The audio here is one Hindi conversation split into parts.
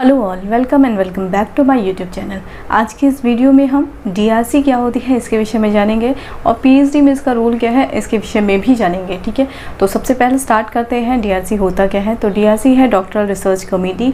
Hello all, welcome and welcome back to my YouTube channel. आज की इस वीडियो में हम डीआरसी क्या होती है इसके विषय में जानेंगे और पीएचडी में इसका रोल क्या है इसके विषय में भी जानेंगे। ठीक है, तो सबसे पहले स्टार्ट करते हैं डीआरसी होता क्या है। तो डीआरसी है डॉक्टरल रिसर्च कमेटी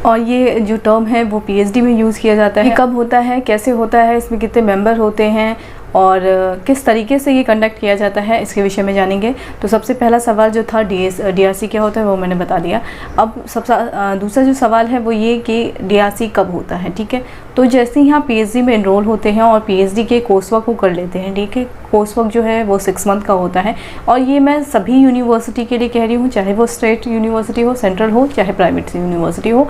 और ये जो टर्म है वो पीएचडी में यूज़ किया जाता है। कब होता है, कैसे होता है, इसमें कितने मेंबर होते हैं और किस तरीके से ये कंडक्ट किया जाता है इसके विषय में जानेंगे। तो सबसे पहला सवाल जो था डीआरसी क्या होता है वो मैंने बता दिया। अब सबसे दूसरा जो सवाल है वो ये कि डीआरसी कब होता है। ठीक है, तो जैसे ही आप पीएचडी में एनरोल होते हैं और पीएचडी के कोर्स वर्क को कर लेते हैं। ठीक है, कोर्स वर्क जो है वो 6 मंथ का होता है और ये मैं सभी यूनिवर्सिटी के लिए कह रही हूँ, चाहे वो स्टेट यूनिवर्सिटी हो, सेंट्रल हो, चाहे प्राइवेट यूनिवर्सिटी हो।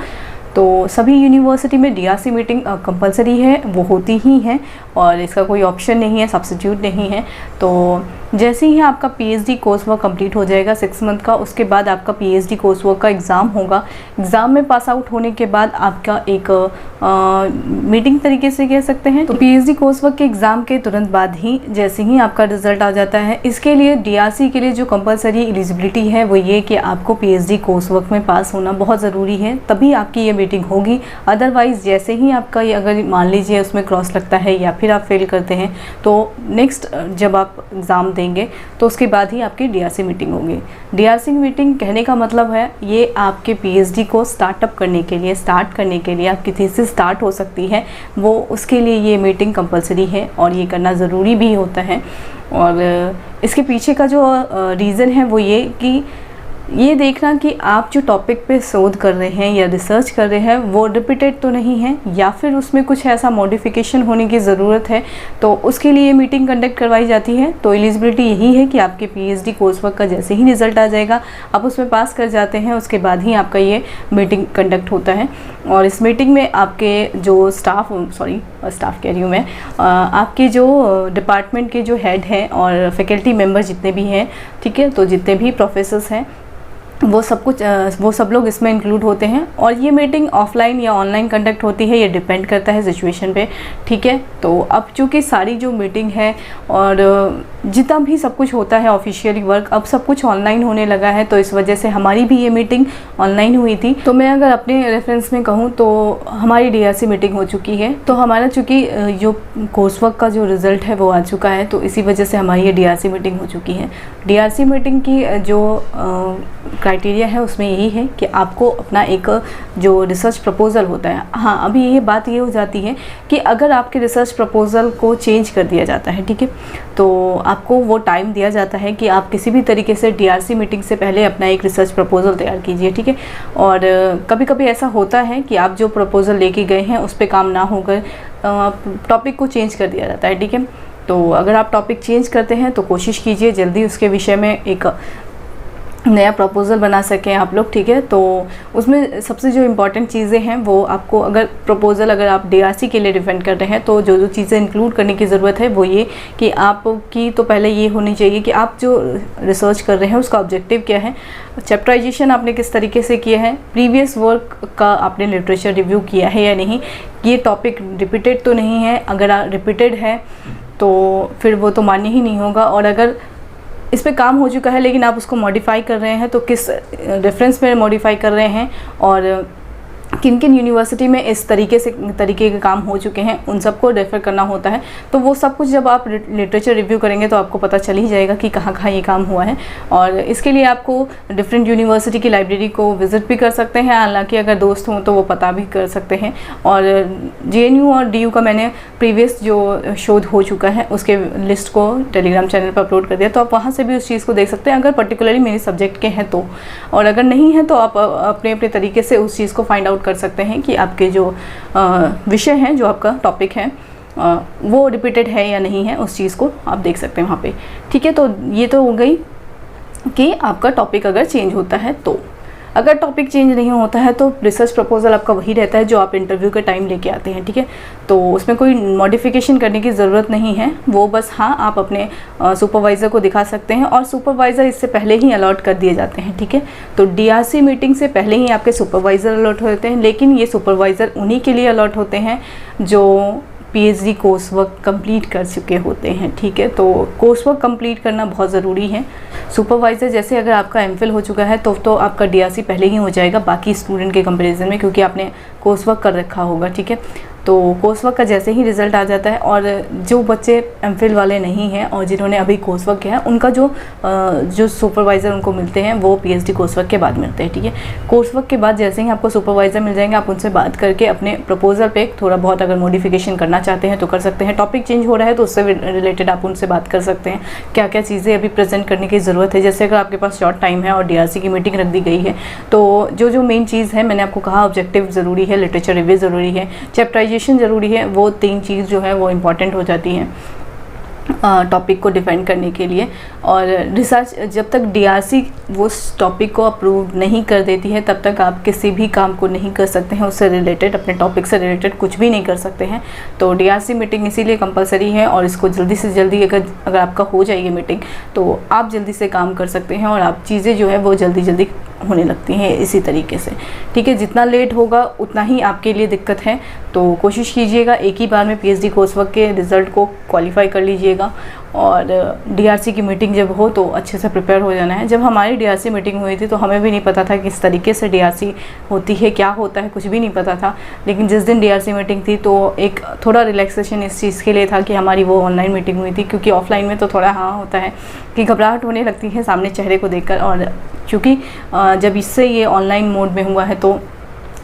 तो सभी यूनिवर्सिटी में डीआरसी मीटिंग कंपलसरी है, वो होती ही है और इसका कोई ऑप्शन नहीं है, सब्स्टिट्यूट नहीं है। तो जैसे ही आपका पीएचडी कोर्स वर्क कंप्लीट हो जाएगा 6 मंथ का, उसके बाद आपका पीएचडी कोर्स वर्क का एग्ज़ाम होगा। एग्ज़ाम में पास आउट होने के बाद आपका एक मीटिंग तरीके से कह सकते हैं। तो पीएचडी कोर्स वर्क के एग्ज़ाम के तुरंत बाद ही जैसे ही आपका रिजल्ट आ जाता है, इसके लिए डीआरसी के लिए जो कंपलसरी एलिजिबिलिटी है वो ये कि आपको पीएचडी कोर्स वर्क में पास होना बहुत ज़रूरी है, तभी आपकी ये मीटिंग होगी। अदरवाइज़ जैसे ही आपका ये अगर मान लीजिए उसमें क्रॉस लगता है या फिर आप फेल करते हैं तो नेक्स्ट जब आप एग्ज़ाम देंगे तो उसके बाद ही आपकी डीआरसी मीटिंग होगी। डीआरसी मीटिंग कहने का मतलब है ये आपके पीएचडी को स्टार्ट करने के लिए आपकी थीसिस स्टार्ट हो सकती है, वो उसके लिए ये मीटिंग कंपलसरी है और ये करना ज़रूरी भी होता है। और इसके पीछे का जो रीज़न है वो ये कि ये देखना कि आप जो टॉपिक पे शोध कर रहे हैं या रिसर्च कर रहे हैं वो रिपीटेड तो नहीं है या फिर उसमें कुछ ऐसा मॉडिफिकेशन होने की ज़रूरत है, तो उसके लिए मीटिंग कंडक्ट करवाई जाती है। तो एलिजिबिलिटी यही है कि आपके पीएचडी कोर्स वर्क का जैसे ही रिज़ल्ट आ जाएगा, आप उसमें पास कर जाते हैं, उसके बाद ही आपका ये मीटिंग कंडक्ट होता है। और इस मीटिंग में आपके जो स्टाफ कह रही हूँ मैं, आपके जो डिपार्टमेंट के जो हेड हैं और फैकल्टी मेम्बर जितने भी हैं, ठीक है, तो जितने भी प्रोफेसर्स हैं वो सब लोग इसमें इंक्लूड होते हैं। और ये मीटिंग ऑफलाइन या ऑनलाइन कंडक्ट होती है, ये डिपेंड करता है सिचुएशन पे। ठीक है, तो अब चूँकि सारी जो मीटिंग है और जितना भी सब कुछ होता है ऑफिशियली वर्क, अब सब कुछ ऑनलाइन होने लगा है, तो इस वजह से हमारी भी ये मीटिंग ऑनलाइन हुई थी। तो मैं अगर अपने रेफरेंस में कहूँ तो हमारी डीआरसी मीटिंग हो चुकी है। तो हमारा चूँकि जो कोर्स वर्क का जो रिज़ल्ट है वो आ चुका है, तो इसी वजह से हमारी ये डीआरसी मीटिंग हो चुकी है। डीआरसी मीटिंग की जो क्राइटेरिया है उसमें यही है कि आपको अपना एक जो रिसर्च प्रपोज़ल होता है, हाँ अभी ये बात ये हो जाती है कि अगर आपके रिसर्च प्रपोज़ल को चेंज कर दिया जाता है, ठीक है, तो आपको वो टाइम दिया जाता है कि आप किसी भी तरीके से डीआरसी मीटिंग से पहले अपना एक रिसर्च प्रपोज़ल तैयार कीजिए। ठीक है, और कभी कभी ऐसा होता है कि आप जो प्रपोज़ल लेके गए हैं उस पर काम ना होकर टॉपिक को चेंज कर दिया जाता है। ठीक है, तो अगर आप टॉपिक चेंज करते हैं तो कोशिश कीजिए जल्दी उसके विषय में एक नया प्रपोज़ल बना सकें आप लोग। ठीक है, तो उसमें सबसे जो इम्पॉर्टेंट चीज़ें हैं वो आपको, अगर प्रपोज़ल अगर आप डीआरसी के लिए डिफेंड कर रहे हैं तो जो चीज़ें इंक्लूड करने की ज़रूरत है वो ये कि आपकी तो पहले ये होनी चाहिए कि आप जो रिसर्च कर रहे हैं उसका ऑब्जेक्टिव क्या है, चैप्टराइजेशन आपने किस तरीके से किया है, प्रीवियस वर्क का आपने लिटरेचर रिव्यू किया है या नहीं, ये टॉपिक रिपीटेड तो नहीं है, अगर रिपीटेड है तो फिर वो तो मान्य ही नहीं होगा। और अगर इस पे काम हो चुका है लेकिन आप उसको मॉडिफाई कर रहे हैं तो किस रेफरेंस में मॉडिफाई कर रहे हैं और किन किन यूनिवर्सिटी में इस तरीके के काम हो चुके हैं, उन सबको रेफ़र करना होता है। तो वो सब कुछ जब आप लिटरेचर रिव्यू करेंगे तो आपको पता चल ही जाएगा कि कहाँ कहाँ ये काम हुआ है। और इसके लिए आपको डिफरेंट यूनिवर्सिटी की लाइब्रेरी को विज़िट भी कर सकते हैं, हालांकि अगर दोस्त हों तो वो पता भी कर सकते हैं। और जेएनयू और डीयू का मैंने प्रीवियस जो शोध हो चुका है उसके लिस्ट को टेलीग्राम चैनल पर अपलोड कर दिया, तो आप वहाँ से भी उस चीज़ को देख सकते हैं अगर पर्टिकुलरली मेरे सब्जेक्ट के हैं तो। और अगर नहीं है तो आप अपने अपने तरीके से उस चीज़ को फाइंड आउट कर सकते हैं कि आपके जो विषय हैं, जो आपका टॉपिक है वो रिपीटेड है या नहीं है, उस चीज़ को आप देख सकते हैं वहाँ पे। ठीक है, तो ये तो हो गई कि आपका टॉपिक अगर चेंज होता है तो। अगर टॉपिक चेंज नहीं होता है तो रिसर्च प्रपोज़ल आपका वही रहता है जो आप इंटरव्यू के टाइम लेके आते हैं। ठीक है, तो उसमें कोई मॉडिफिकेशन करने की ज़रूरत नहीं है, वो बस हाँ आप अपने सुपरवाइज़र को दिखा सकते हैं और सुपरवाइज़र इससे पहले ही अलॉट कर दिए जाते हैं। ठीक है, तो डीआरसी मीटिंग से पहले ही आपके सुपरवाइज़र अलॉट होते हैं, लेकिन ये सुपरवाइज़र उन्हीं के लिए अलॉट होते हैं जो पीएचडी कोर्स वर्क कंप्लीट कर चुके होते हैं, ठीक है। तो कोर्स वर्क कंप्लीट करना बहुत ज़रूरी है। सुपरवाइज़र जैसे अगर आपका एमफिल हो चुका है तो आपका डीआरसी पहले ही हो जाएगा बाकी स्टूडेंट के कंपैरिजन में, क्योंकि आपने कोर्स वर्क कर रखा होगा, ठीक है। तो कोर्स वर्क का जैसे ही रिज़ल्ट आ जाता है, और जो बच्चे एमफिल वाले नहीं हैं और जिन्होंने अभी कोर्स वर्क किया है, उनका जो सुपरवाइज़र उनको मिलते हैं वो पीएचडी कोर्स वर्क के बाद मिलते हैं, ठीक है। कोर्स वर्क के बाद जैसे ही आपको सुपरवाइज़र मिल जाएंगे, आप उनसे बात करके अपने प्रपोजल पे थोड़ा बहुत अगर मॉडिफिकेशन करना चाहते हैं तो कर सकते हैं। टॉपिक चेंज हो रहा है तो उससे रिलेटेड आप उनसे बात कर सकते हैं, क्या क्या चीज़ें अभी प्रेजेंट करने की ज़रूरत है। जैसे अगर आपके पास शॉर्ट टाइम है और डीआरसी की मीटिंग रख दी गई है, तो जो मेन चीज़ है मैंने आपको कहा, ऑब्जेक्टिव ज़रूरी है, लिटरेचर रिव्यू ज़रूरी है, चैप्टराइजेशन ज़रूरी है, वो 3 चीज़ जो है वो इम्पॉर्टेंट हो जाती हैं टॉपिक को डिफेंड करने के लिए। और रिसर्च, जब तक डीआरसी वो टॉपिक को अप्रूव नहीं कर देती है तब तक आप किसी भी काम को नहीं कर सकते हैं, उससे रिलेटेड, अपने टॉपिक से रिलेटेड कुछ भी नहीं कर सकते हैं। तो डीआरसी मीटिंग इसीलिए कंपलसरी है, और इसको जल्दी से जल्दी अगर आपका हो जाएगी मीटिंग तो आप जल्दी से काम कर सकते हैं, और आप चीज़ें जो है वो जल्दी जल्दी होने लगती हैं इसी तरीके से, ठीक है। जितना लेट होगा उतना ही आपके लिए दिक्कत है। तो कोशिश कीजिएगा एक ही बार में पीएचडी कोर्स वर्क के रिज़ल्ट को क्वालिफाई कर लीजिएगा, और डीआरसी की मीटिंग जब हो तो अच्छे से प्रिपेयर हो जाना है। जब हमारी डीआरसी मीटिंग हुई थी तो हमें भी नहीं पता था किस तरीके से डीआरसी होती है, क्या होता है, कुछ भी नहीं पता था। लेकिन जिस दिन डीआरसी मीटिंग थी तो एक थोड़ा रिलैक्सेशन इस चीज़ के लिए था कि हमारी वो ऑनलाइन मीटिंग हुई थी, क्योंकि ऑफलाइन में तो थोड़ा होता है कि घबराहट होने लगती है सामने चेहरे को देखकर। और क्योंकि जब इससे ये ऑनलाइन मोड में हुआ है तो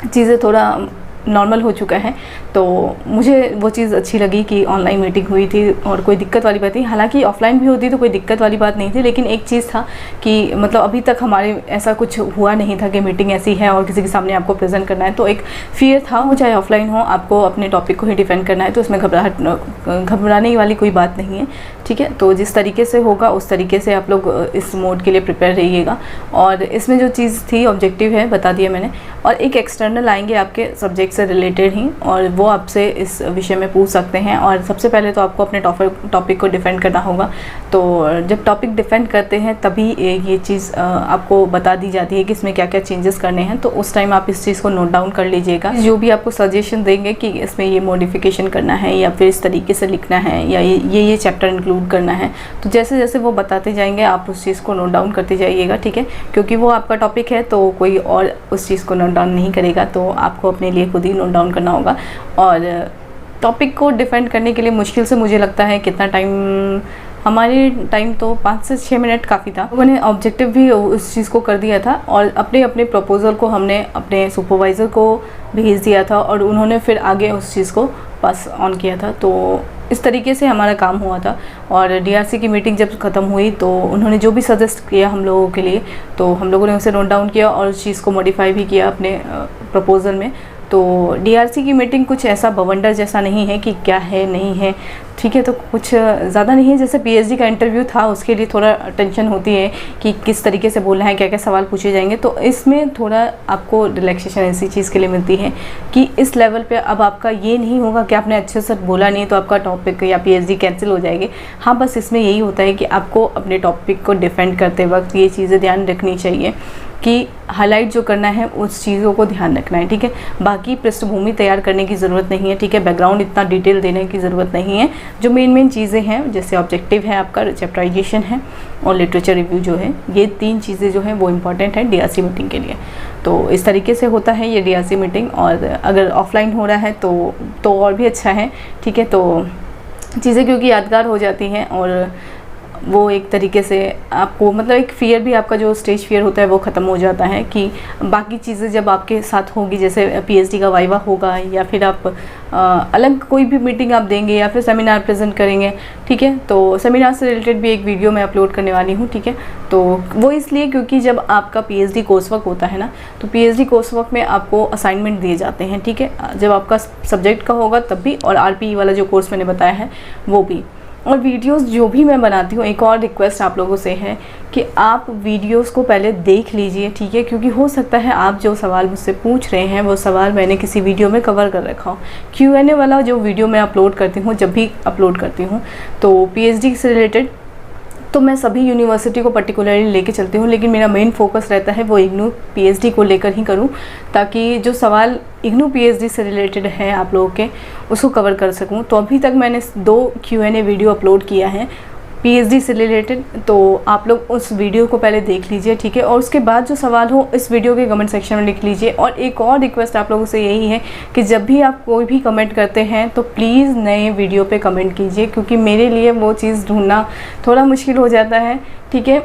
चीज़ें थोड़ा नॉर्मल हो चुका है, तो मुझे वो चीज़ अच्छी लगी कि ऑनलाइन मीटिंग हुई थी और कोई दिक्कत वाली बात नहीं। हालांकि ऑफलाइन भी होती तो कोई दिक्कत वाली बात नहीं थी, लेकिन एक चीज़ था कि मतलब अभी तक हमारे ऐसा कुछ हुआ नहीं था कि मीटिंग ऐसी है और किसी के सामने आपको प्रेजेंट करना है, तो एक फियर था। वो चाहे ऑफलाइन हो, आपको अपने टॉपिक को ही डिफेंड करना है, तो इसमें घबराने वाली कोई बात नहीं है, ठीक है। तो जिस तरीके से होगा उस तरीके से आप लोग इस मोड के लिए प्रिपेयर रहिएगा। और इसमें जो चीज़ थी ऑब्जेक्टिव है बता दिया मैंने, और एक एक्सटर्नल आएंगे आपके सब्जेक्ट से रिलेटेड ही, और वो आपसे इस विषय में पूछ सकते हैं। और सबसे पहले तो आपको अपने टॉपिक को डिफेंड करना होगा। तो जब टॉपिक डिफेंड करते हैं तभी ये चीज़ आपको बता दी जाती है कि इसमें क्या क्या चेंजेस करने हैं, तो उस टाइम आप इस चीज़ को नोट डाउन कर लीजिएगा। जो भी आपको सजेशन देंगे कि इसमें ये मॉडिफिकेशन करना है या फिर इस तरीके से लिखना है या ये चैप्टर इंक्लूड करना है, तो जैसे जैसे वो बताते जाएंगे आप उस चीज़ को नोट डाउन करते जाइएगा, ठीक है। क्योंकि वो आपका टॉपिक है तो कोई और उस चीज़ को नोट डाउन नहीं करेगा, तो आपको अपने लिए खुद ही नोट डाउन करना होगा। और टॉपिक को डिफेंड करने के लिए मुश्किल से मुझे लगता है कितना टाइम, हमारे टाइम तो 5 से 6 मिनट काफ़ी था। उन्होंने ऑब्जेक्टिव भी उस चीज़ को कर दिया था, और अपने अपने प्रपोज़ल को हमने अपने सुपरवाइज़र को भेज दिया था, और उन्होंने फिर आगे उस चीज़ को पास ऑन किया था। तो इस तरीके से हमारा काम हुआ था। और डीआरसी की मीटिंग जब ख़त्म हुई तो उन्होंने जो भी सजेस्ट किया हम लोगों के लिए, तो हम लोगों ने उसे नोट डाउन किया और उस चीज़ को मॉडिफाई भी किया अपने प्रपोज़ल में। तो डीआरसी की मीटिंग कुछ ऐसा बवंडर जैसा नहीं है कि क्या है नहीं है, ठीक है। तो कुछ ज़्यादा नहीं है, जैसे पीएचडी का इंटरव्यू था उसके लिए थोड़ा टेंशन होती है कि किस तरीके से बोलना है, क्या क्या सवाल पूछे जाएंगे, तो इसमें थोड़ा आपको रिलैक्सेशन इसी चीज़ के लिए मिलती है कि इस लेवल पे अब आपका ये नहीं होगा कि आपने अच्छे से बोला नहीं तो आपका टॉपिक या पीएचडी कैंसिल हो जाएगी। हाँ, बस इसमें यही होता है कि आपको अपने टॉपिक को डिफेंड करते वक्त ये चीज़ें ध्यान रखनी चाहिए कि हाईलाइट जो करना है उस चीज़ों को ध्यान रखना है, ठीक है। बाकी पृष्ठभूमि तैयार करने की ज़रूरत नहीं है, ठीक है। बैकग्राउंड इतना डिटेल देने की ज़रूरत नहीं है। जो मेन चीज़ें हैं, जैसे ऑब्जेक्टिव है आपका, चैप्टराइजेशन है और लिटरेचर रिव्यू जो है, ये 3 चीज़ें जो हैं वो इम्पॉर्टेंट है डीआरसी मीटिंग के लिए। तो इस तरीके से होता है ये डीआरसी मीटिंग। और अगर ऑफलाइन हो रहा है तो और भी अच्छा है, ठीक है। तो चीज़ें क्योंकि यादगार हो जाती हैं, और वो एक तरीके से आपको मतलब एक फ़ियर भी, आपका जो स्टेज फ़ियर होता है वो ख़त्म हो जाता है कि बाकी चीज़ें जब आपके साथ होगी, जैसे पीएचडी का वाइवा होगा या फिर आप अलग कोई भी मीटिंग आप देंगे या फिर सेमिनार प्रेजेंट करेंगे, ठीक है। तो सेमिनार से रिलेटेड भी एक वीडियो मैं अपलोड करने वाली हूँ, ठीक है। तो वो इसलिए क्योंकि जब आपका पीएचडी कोर्स वर्क होता है ना, तो पीएचडी कोर्स वर्क में आपको असाइनमेंट दिए जाते हैं, ठीक है। जब आपका सब्जेक्ट का होगा तब भी, और आरपीई वाला जो कोर्स मैंने बताया है वो भी। और वीडियोस जो भी मैं बनाती हूँ, एक और रिक्वेस्ट आप लोगों से है कि आप वीडियोस को पहले देख लीजिए, ठीक है। क्योंकि हो सकता है आप जो सवाल मुझसे पूछ रहे हैं वो सवाल मैंने किसी वीडियो में कवर कर रखा हो। Q&A वाला जो वीडियो मैं अपलोड करती हूँ, जब भी अपलोड करती हूँ, तो पीएचडी से रिलेटेड तो मैं सभी यूनिवर्सिटी को पर्टिकुलरली लेके चलती हूँ, लेकिन मेरा मेन फोकस रहता है वो इग्नू पीएचडी को लेकर ही करूँ, ताकि जो सवाल इग्नू पीएचडी से रिलेटेड है आप लोगों के उसको कवर कर सकूँ। तो अभी तक मैंने 2 Q&A वीडियो अपलोड किया है पीएचडी से रिलेटेड, तो आप लोग उस वीडियो को पहले देख लीजिए, ठीक है। और उसके बाद जो सवाल हो इस वीडियो के कमेंट सेक्शन में लिख लीजिए। और एक और रिक्वेस्ट आप लोगों से यही है कि जब भी आप कोई भी कमेंट करते हैं तो प्लीज़ नए वीडियो पे कमेंट कीजिए, क्योंकि मेरे लिए वो चीज़ ढूंढना थोड़ा मुश्किल हो जाता है, ठीक है।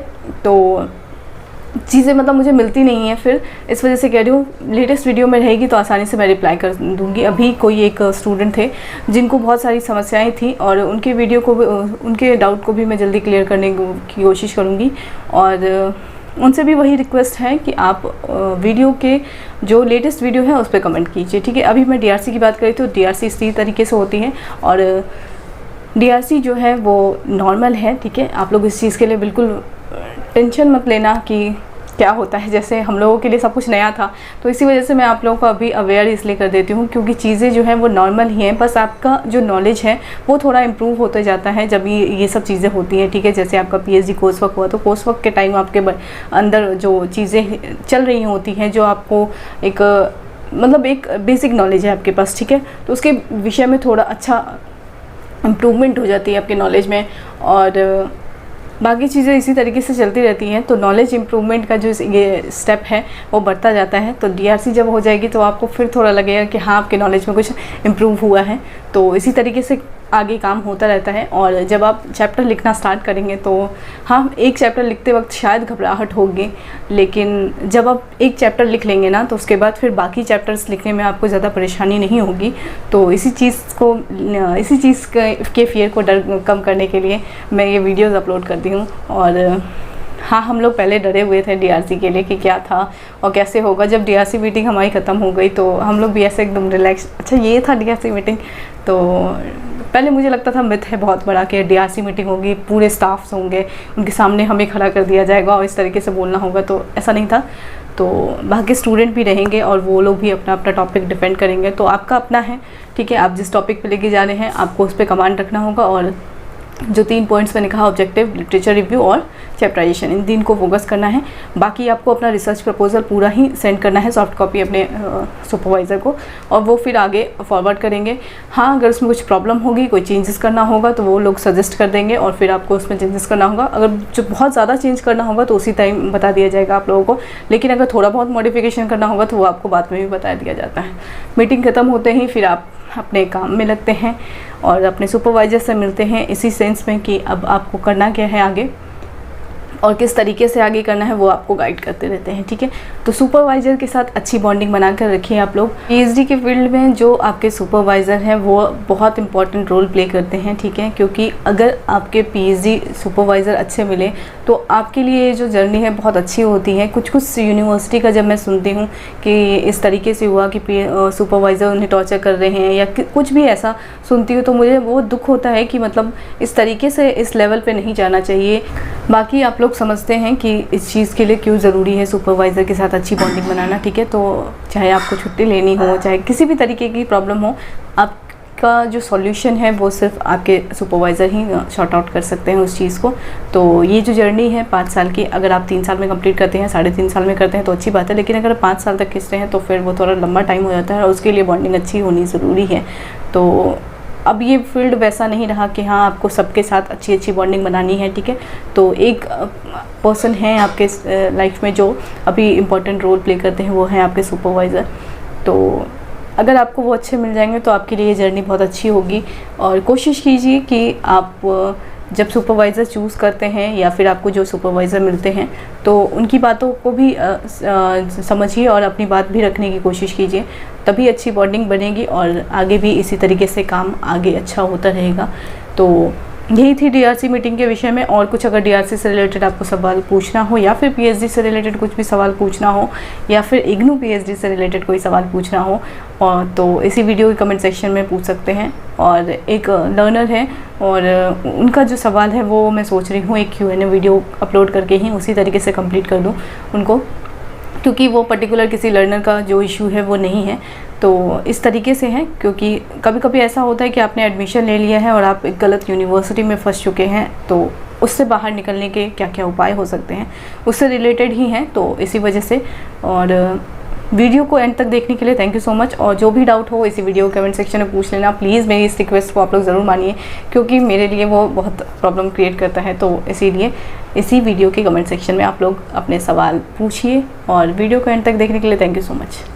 तो चीज़ें मतलब मुझे मिलती नहीं है, फिर इस वजह से कह रही हूँ लेटेस्ट वीडियो में रहेगी तो आसानी से मैं रिप्लाई कर दूँगी। अभी कोई एक स्टूडेंट थे जिनको बहुत सारी समस्याएं थी, और उनके वीडियो को उनके डाउट को भी मैं जल्दी क्लियर करने की कोशिश करूँगी। और उनसे भी वही रिक्वेस्ट है कि आप वीडियो के जो लेटेस्ट वीडियो है उस पर कमेंट कीजिए, ठीक है। अभी मैं DRC की बात करी तो DRC इसी तरीके से होती है, और DRC जो है वो नॉर्मल है, ठीक है। आप लोग इस चीज़ के लिए बिल्कुल टेंशन मत लेना कि क्या होता है, जैसे हम लोगों के लिए सब कुछ नया था, तो इसी वजह से मैं आप लोगों को अभी अवेयर इसलिए कर देती हूँ क्योंकि चीज़ें जो हैं वो नॉर्मल ही हैं, बस आपका जो नॉलेज है वो थोड़ा इम्प्रूव होते जाता है जब ये सब चीज़ें होती हैं, ठीक है। जैसे आपका PhD कोर्स वर्क हुआ तो कोर्स वर्क के टाइम आपके अंदर जो चीज़ें चल रही होती हैं, जो आपको एक मतलब एक बेसिक नॉलेज है आपके पास, ठीक है, तो उसके विषय में थोड़ा अच्छा इम्प्रूवमेंट हो जाती है आपके नॉलेज में, और बाकी चीज़ें इसी तरीके से चलती रहती हैं। तो नॉलेज इम्प्रूवमेंट का जो ये स्टेप है वो बढ़ता जाता है। तो DRC जब हो जाएगी तो आपको फिर थोड़ा लगेगा कि हाँ आपके नॉलेज में कुछ इम्प्रूव हुआ है। तो इसी तरीके से आगे काम होता रहता है। और जब आप चैप्टर लिखना स्टार्ट करेंगे तो हाँ, एक चैप्टर लिखते वक्त शायद घबराहट होगी, लेकिन जब आप एक चैप्टर लिख लेंगे ना तो उसके बाद फिर बाकी चैप्टर्स लिखने में आपको ज़्यादा परेशानी नहीं होगी। तो इसी चीज़ के फियर को डर कम करने के लिए मैं ये वीडियोज़ अपलोड करती हूँ। और हाँ, हम लोग पहले डरे हुए थे DRC के लिए कि क्या था और कैसे होगा। जब DRC मीटिंग हमारी ख़त्म हो गई तो हम लोग भी ऐसे एकदम रिलैक्स, अच्छा ये था DRC मीटिंग। तो पहले मुझे लगता था मिथ है बहुत बड़ा कि DRC मीटिंग होगी, पूरे स्टाफ्स होंगे, उनके सामने हमें खड़ा कर दिया जाएगा और इस तरीके से बोलना होगा, तो ऐसा नहीं था। तो बाकी स्टूडेंट भी रहेंगे और वो लोग भी अपना अपना टॉपिक डिफेंड करेंगे। तो आपका अपना है, ठीक है, आप जिस टॉपिक पे लेके जा रहे हैं आपको उस पर कमांड रखना होगा। और जो 3 पॉइंट्स मैंने कहा, ऑब्जेक्टिव, लिटरेचर रिव्यू और चैप्टराइजेशन, इन 3 को फोकस करना है। बाकी आपको अपना रिसर्च प्रपोजल पूरा ही सेंड करना है, सॉफ्ट कॉपी अपने सुपरवाइज़र को, और वो फिर आगे फॉरवर्ड करेंगे। हाँ, अगर उसमें कुछ प्रॉब्लम होगी, कोई चेंजेस करना होगा तो वो लोग सजेस्ट कर देंगे और फिर आपको उसमें चेंजेस करना होगा। अगर जो बहुत ज़्यादा चेंज करना होगा तो उसी टाइम बता दिया जाएगा आप लोगों को, लेकिन अगर थोड़ा बहुत मॉडिफिकेशन करना होगा तो वो आपको बाद में भी बता दिया जाता है। मीटिंग ख़त्म होते ही फिर आप अपने काम में लगते हैं और अपने सुपरवाइज़र से मिलते हैं, इसी सेंस में कि अब आपको करना क्या है आगे और किस तरीके से आगे करना है वो आपको गाइड करते रहते हैं, ठीक है। तो सुपरवाइज़र के साथ अच्छी बॉन्डिंग बनाकर रखिए आप लोग। PhD के फील्ड में जो आपके सुपरवाइज़र हैं वो बहुत इंपॉर्टेंट रोल प्ले करते हैं, ठीक है, क्योंकि अगर आपके PhD सुपरवाइज़र अच्छे मिले तो आपके लिए जो जर्नी है बहुत अच्छी होती है। कुछ यूनिवर्सिटी का जब मैं सुनती हूँ कि इस तरीके से हुआ कि सुपरवाइज़र उन्हें टॉर्चर कर रहे हैं या कुछ भी ऐसा सुनती हूँ तो मुझे वो दुख होता है कि मतलब इस तरीके से इस लेवल पे नहीं जाना चाहिए। बाकी आप लोग समझते हैं कि इस चीज़ के लिए क्यों ज़रूरी है सुपरवाइज़र के साथ अच्छी बॉन्डिंग बनाना, ठीक है। तो चाहे आपको छुट्टी लेनी हो, चाहे किसी भी तरीके की प्रॉब्लम हो, आपका जो सॉल्यूशन है वो सिर्फ आपके सुपरवाइज़र ही शॉर्ट आउट कर सकते हैं उस चीज़ को। तो ये जो जर्नी है 5 साल की, अगर आप 3 साल में कंप्लीट करते हैं, 3.5 साल में करते हैं तो अच्छी बात है, लेकिन अगर 5 साल तक खींचते हैं तो फिर वो थोड़ा लंबा टाइम हो जाता है और उसके लिए बॉन्डिंग अच्छी होनी ज़रूरी है। तो अब ये फील्ड वैसा नहीं रहा कि हाँ आपको सबके साथ अच्छी बॉन्डिंग बनानी है, ठीक है। तो एक पर्सन है आपके लाइफ में जो अभी इम्पोर्टेंट रोल प्ले करते हैं, वो हैं आपके सुपरवाइज़र। तो अगर आपको वो अच्छे मिल जाएंगे तो आपके लिए ये जर्नी बहुत अच्छी होगी। और कोशिश कीजिए कि आप जब सुपरवाइज़र चूज़ करते हैं या फिर आपको जो सुपरवाइज़र मिलते हैं तो उनकी बातों को भी समझिए और अपनी बात भी रखने की कोशिश कीजिए, तभी अच्छी बॉन्डिंग बनेगी और आगे भी इसी तरीके से काम आगे अच्छा होता रहेगा। तो यही थी DRC मीटिंग के विषय में। और कुछ अगर DRC से रिलेटेड आपको सवाल पूछना हो या फिर PhD से रिलेटेड कुछ भी सवाल पूछना हो या फिर इग्नू PhD से रिलेटेड कोई सवाल पूछना हो और तो इसी वीडियो के कमेंट सेक्शन में पूछ सकते हैं। और एक लर्नर है और उनका जो सवाल है वो मैं सोच रही हूँ एक Q&A वीडियो अपलोड करके ही उसी तरीके से कंप्लीट कर दूँ उनको, क्योंकि वो पर्टिकुलर किसी लर्नर का जो इशू है वो नहीं है। तो इस तरीके से है, क्योंकि कभी कभी ऐसा होता है कि आपने एडमिशन ले लिया है और आप एक गलत यूनिवर्सिटी में फंस चुके हैं, तो उससे बाहर निकलने के क्या क्या उपाय हो सकते हैं, उससे रिलेटेड ही हैं, तो इसी वजह से। और वीडियो को एंड तक देखने के लिए थैंक यू सो मच। और जो भी डाउट हो इसी वीडियो कमेंट सेक्शन में पूछ लेना प्लीज़। मेरी इस रिक्वेस्ट को आप लोग ज़रूर मानिए, क्योंकि मेरे लिए वो बहुत प्रॉब्लम क्रिएट करता है। तो इसीलिए इसी वीडियो के कमेंट सेक्शन में आप लोग अपने सवाल पूछिए। और वीडियो को एंड तक देखने के लिए थैंक यू सो मच।